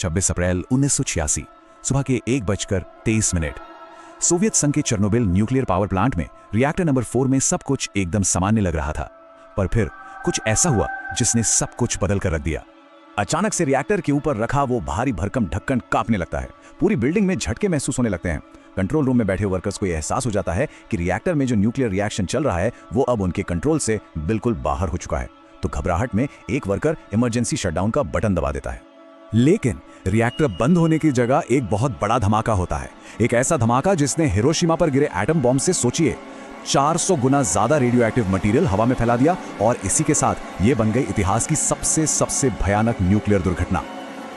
26 अप्रैल 1986 सुबह के 1:23। सोवियत संघ के चेर्नोबिल न्यूक्लियर पावर प्लांट में रिएक्टर नंबर 4 में सब कुछ एकदम सामान्य लग रहा था, पर फिर कुछ ऐसा हुआ जिसने सब कुछ बदल कर रख दिया। अचानक से रिएक्टर के ऊपर रखा वो भारी भरकम ढक्कन कांपने लगता है। पूरी बिल्डिंग में झटके महसूस होने लगते हैं। कंट्रोल रूम में बैठे वर्कर्स को यह एहसास हो जाता है कि रिएक्टर में जो न्यूक्लियर रिएक्शन चल रहा है वो अब उनके कंट्रोल से बिल्कुल बाहर हो चुका है। तो घबराहट में एक वर्कर इमरजेंसी शटडाउन का बटन दबा देता है। लेकिन रिएक्टर बंद होने की जगह एक बहुत बड़ा धमाका होता है। एक ऐसा धमाका जिसने हिरोशिमा पर गिरे एटम बॉम्ब से सोचिए 400 गुना ज्यादा रेडियो एक्टिव मटेरियल हवा में फैला दिया, और इसी के साथ ये बन गई इतिहास की सबसे भयानक न्यूक्लियर दुर्घटना।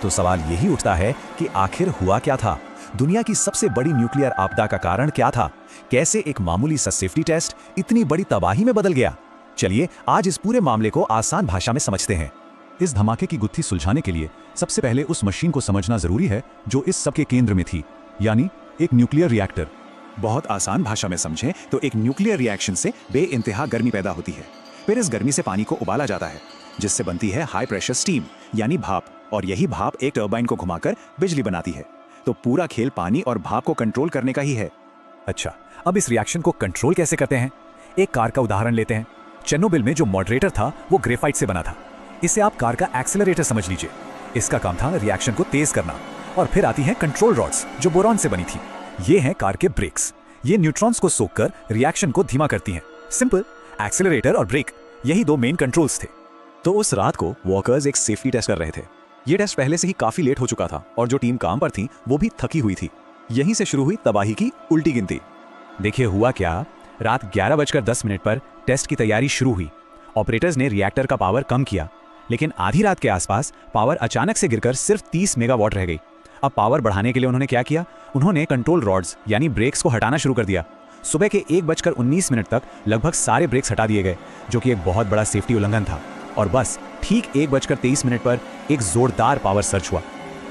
तो सवाल यही उठता है कि आखिर हुआ क्या था? दुनिया की सबसे बड़ी न्यूक्लियर आपदा का कारण क्या था? कैसे एक मामूली सा सेफ्टी टेस्ट इतनी बड़ी तबाही में बदल गया? चलिए आज इस पूरे मामले को आसान भाषा में समझते हैं। इस धमाके की गुत्थी सुलझाने के लिए सबसे पहले उस मशीन को समझना जरूरी है जो इस सबके केंद्र में थी, यानी एक न्यूक्लियर रिएक्टर। बहुत आसान भाषा में समझें तो एक न्यूक्लियर रिएक्शन से बेइंतहा गर्मी पैदा होती है। फिर इस गर्मी से पानी को उबाला जाता है, जिससे बनती है हाई प्रेशर स्टीम यानी भाप, और यही भाप एक टरबाइन को घुमाकर बिजली बनाती है। तो पूरा खेल पानी और भाप को कंट्रोल करने का ही है। अच्छा, अब इस रिएक्शन को कंट्रोल कैसे करते हैं? एक कार का उदाहरण लेते हैं। चेर्नोबिल में जो मॉडरेटर था वो ग्रेफाइट से बना था। इसे आप कार का एक्सेलरेटर समझ लीजिए। इसका काम था रिएक्शन को तेज करना। और फिर आती हैं कंट्रोल रॉड्स जो बोरॉन से बनी थी। ये हैं कार के ब्रेक्स। ये न्यूट्रॉन्स को सोखकर रिएक्शन को धीमा करती हैं। सिंपल, एक्सेलरेटर और ब्रेक, यही दो मेन कंट्रोल्स थे। तो उस रात को वर्कर्स एक सेफ्टी टेस्ट कर रहे थे। ये टेस्ट पहले से ही काफी लेट हो चुका था और जो टीम काम पर थी वो भी थकी हुई थी। यहीं से शुरू हुई तबाही की उल्टी गिनती। देखिए हुआ क्या, रात 11:10 पर टेस्ट की तैयारी शुरू हुई। ऑपरेटर्स ने रिएक्टर का पावर कम किया, लेकिन आधी रात के आसपास पावर अचानक से गिरकर सिर्फ 30 मेगावाट रह गई। अब पावर बढ़ाने के लिए उन्होंने क्या किया? उन्होंने कंट्रोल रॉड्स यानी ब्रेक्स को हटाना शुरू कर दिया। सुबह के 1:19 तक लगभग सारे ब्रेक्स हटा दिए गए, जो कि एक बहुत बड़ा सेफ्टी उल्लंघन था। और बस ठीक 1:23 पर एक जोरदार पावर सर्ज हुआ।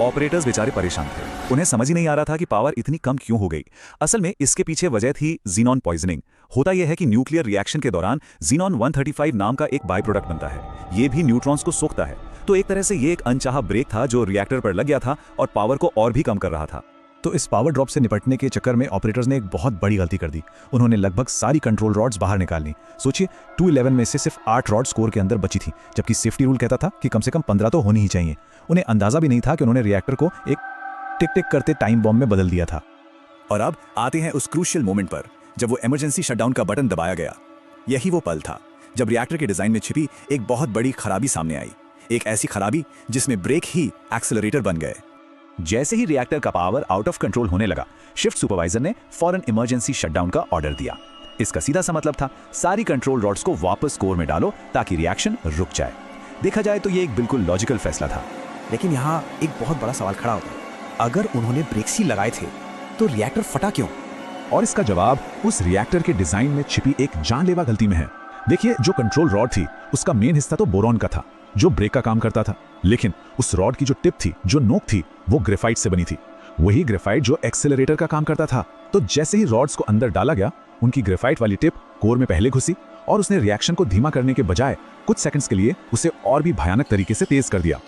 ऑपरेटर्स बेचारे परेशान थे। उन्हें समझ ही नहीं आ रहा था कि पावर इतनी कम क्यों हो गई। असल में इसके पीछे वजह थी ज़ीनॉन पॉइजनिंग। होता यह है कि न्यूक्लियर रिएक्शन के दौरान ज़ीनॉन 135 नाम का एक बाय प्रोडक्ट बनता है। ये भी न्यूट्रॉन्स को सोखता है। तो एक तरह से ये एक अनचाहा ब्रेक था जो रिएक्टर पर लग गया था और पावर को और भी कम कर रहा था। तो इस पावर ड्रॉप से निपटने के चक्कर में ऑपरेटर्स ने एक बहुत बड़ी गलती कर दी। उन्होंने लगभग सारी कंट्रोल रॉड्स बाहर निकाल ली। सोचिए 211 में से सिर्फ 8 रॉड्स कोर के अंदर बची थी, जबकि सेफ्टी रूल कहता था कि कम से कम 15 तो होनी ही चाहिए। उन्हें अंदाजा भी नहीं था कि उन्होंने रिएक्टर को एक टिक टिक करते टाइम बॉम्ब में बदल दिया था। और अब आते हैं उस क्रूशियल मोमेंट पर जब वो इमरजेंसी शटडाउन का बटन दबाया गया। यही वो पल था जब रिएक्टर के डिजाइन में छिपी एक बहुत बड़ी खराबी सामने आई। एक ऐसी खराबी जिसमें ब्रेक ही एक्सेलरेटर बन गए। जैसे ही रिएक्टर का पावर आउट ऑफ कंट्रोल होने लगा, शिफ्ट सुपरवाइजर ने फौरन इमरजेंसी शटडाउन का ऑर्डर दिया। इसका सीधा सा मतलब था सारी कंट्रोल रॉड्स को वापस कोर में डालो ताकि रिएक्शन रुक जाए। देखा जाए तो ये एक बिल्कुल लॉजिकल फैसला था। लेकिन यहाँ एक बहुत बड़ा सवाल खड़ा होता है, अगर उन्होंने ब्रेक्स ही लगाए थे तो रिएक्टर फटा क्यों? और इसका जवाब उस रिएक्टर के डिजाइन में छिपी एक जानलेवा गलती में है। देखिए, जो कंट्रोल रॉड थी उसका मेन हिस्सा तो बोरॉन का था जो ब्रेक का काम करता था, लेकिन उस रॉड की जो टिप थी, जो नोक थी, वो ग्रेफाइट से बनी थी। वही ग्रेफाइट जो एक्सेलरेटर का काम करता था। तो जैसे ही रॉड्स को अंदर डाला गया, उनकी ग्रेफाइट वाली टिप कोर में पहले घुसी और उसने रिएक्शन को धीमा करने के बजाय कुछ सेकंड्स के लिए उसे और भी भयानक तरीके से तेज कर दिया।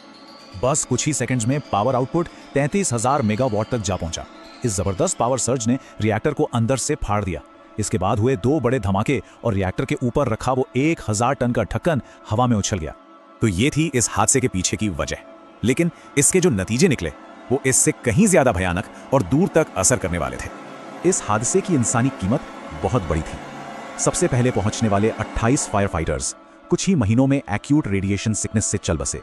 बस कुछ ही सेकंड्स में पावर आउटपुट 33,000 मेगावाट तक जा पहुंचा। इस जबरदस्त पावर सर्ज ने रिएक्टर को अंदर से फाड़ दिया। इसके बाद हुए 2 बड़े धमाके और रिएक्टर के ऊपर रखा वो 1000 टन का ढक्कन हवा में उछल गया। तो ये थी इस हादसे के पीछे की वजह। लेकिन इसके जो नतीजे निकले वो इससे कहीं ज्यादा भयानक और दूर तक असर करने वाले थे। इस हादसे की इंसानी कीमत बहुत बड़ी थी। सबसे पहले पहुंचने वाले 28 फायर फाइटर्स कुछ ही महीनों में एक्यूट रेडिएशन सिकनेस से चल बसे।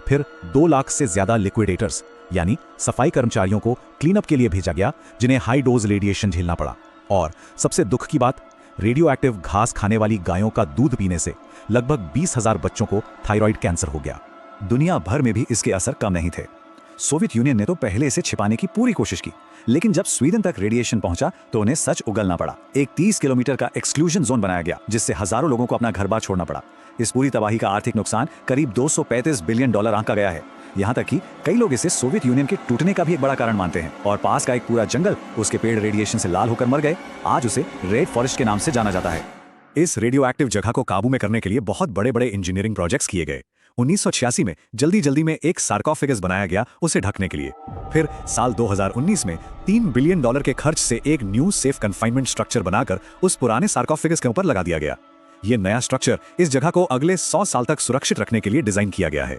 फिर 2 लाख से ज्यादा लिक्विडेटर्स यानी सफाई कर्मचारियों को क्लीनअप के लिए भेजा गया, जिन्हें हाई डोज रेडिएशन झेलना पड़ा। और सबसे दुख की बात, रेडियो एक्टिव घास खाने वाली गायों का दूध पीने से लगभग 20,000 बच्चों को थायराइड कैंसर हो गया। दुनिया भर में भी इसके असर कम नहीं थे। सोवियत यूनियन ने तो पहले इसे छिपाने की पूरी कोशिश की, लेकिन जब स्वीडन तक रेडिएशन पहुंचा तो उन्हें सच उगलना पड़ा। एक 30 किलोमीटर का एक्सक्लूजन जोन बनाया गया, जिससे हजारों लोगों को अपना घर बार छोड़ना पड़ा। इस पूरी तबाही का आर्थिक नुकसान करीब $235 बिलियन आंका गया है। यहाँ तक कि कई लोग इसे सोवियत यूनियन के टूटने का भी एक बड़ा कारण मानते हैं। और पास का एक पूरा जंगल उसके पेड़ रेडिएशन से लाल होकर मर गए। आज उसे रेड फॉरेस्ट के नाम से जाना जाता है। इस रेडियो एक्टिव जगह को काबू में करने के लिए बहुत बड़े बड़े इंजीनियरिंग प्रोजेक्ट्स किए गए। 1986 में जल्दी में एक सार्कोफेगस बनाया गया उसे ढकने के लिए। फिर साल 2019 में $3 बिलियन के खर्च से एक न्यू सेफ कन्फाइनमेंट स्ट्रक्चर बनाकर उस पुराने सार्कोफेगस के ऊपर लगा दिया गया। ये नया स्ट्रक्चर इस जगह को अगले 100 साल तक सुरक्षित रखने के लिए डिजाइन किया गया है।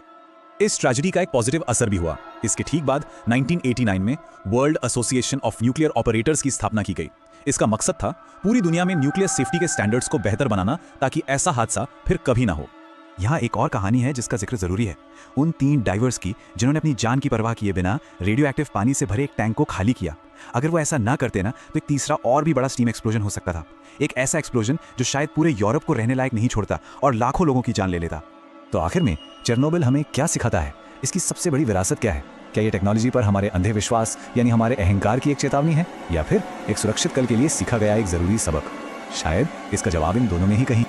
इस ट्रेजेडी का एक पॉजिटिव असर भी हुआ। इसके ठीक बाद 1989 में world association of nuclear operators की स्थापना की गई। इसका मकसद था पूरी दुनिया में न्यूक्लियर सेफ्टी के स्टैंडर्ड्स को बेहतर बनाना, ताकि ऐसा हादसा फिर कभी ना हो। यहाँ एक और कहानी है जिसका जिक्र जरूरी है, उन 3 डाइवर्स की जिन्होंने अपनी जान की परवाह किए बिना रेडियो एक्टिव पानी से भरे एक टैंक को खाली किया। अगर वो ऐसा ना करते ना तो एक तीसरा और भी बड़ा स्टीम एक्सप्लोजन हो सकता था। एक ऐसा एक्सप्लोजन जो शायद पूरे यूरोप को रहने लायक नहीं छोड़ता और लाखों लोगों की जान ले लेता। तो आखिर में चेरनोबिल हमें क्या सिखाता है? इसकी सबसे बड़ी विरासत क्या है? क्या ये टेक्नोलॉजी पर हमारे अंधे विश्वास यानी हमारे अहंकार की एक चेतावनी है, या फिर एक सुरक्षित कल के लिए सीखा गया एक जरूरी सबक? शायद इसका जवाब इन दोनों में ही कहीं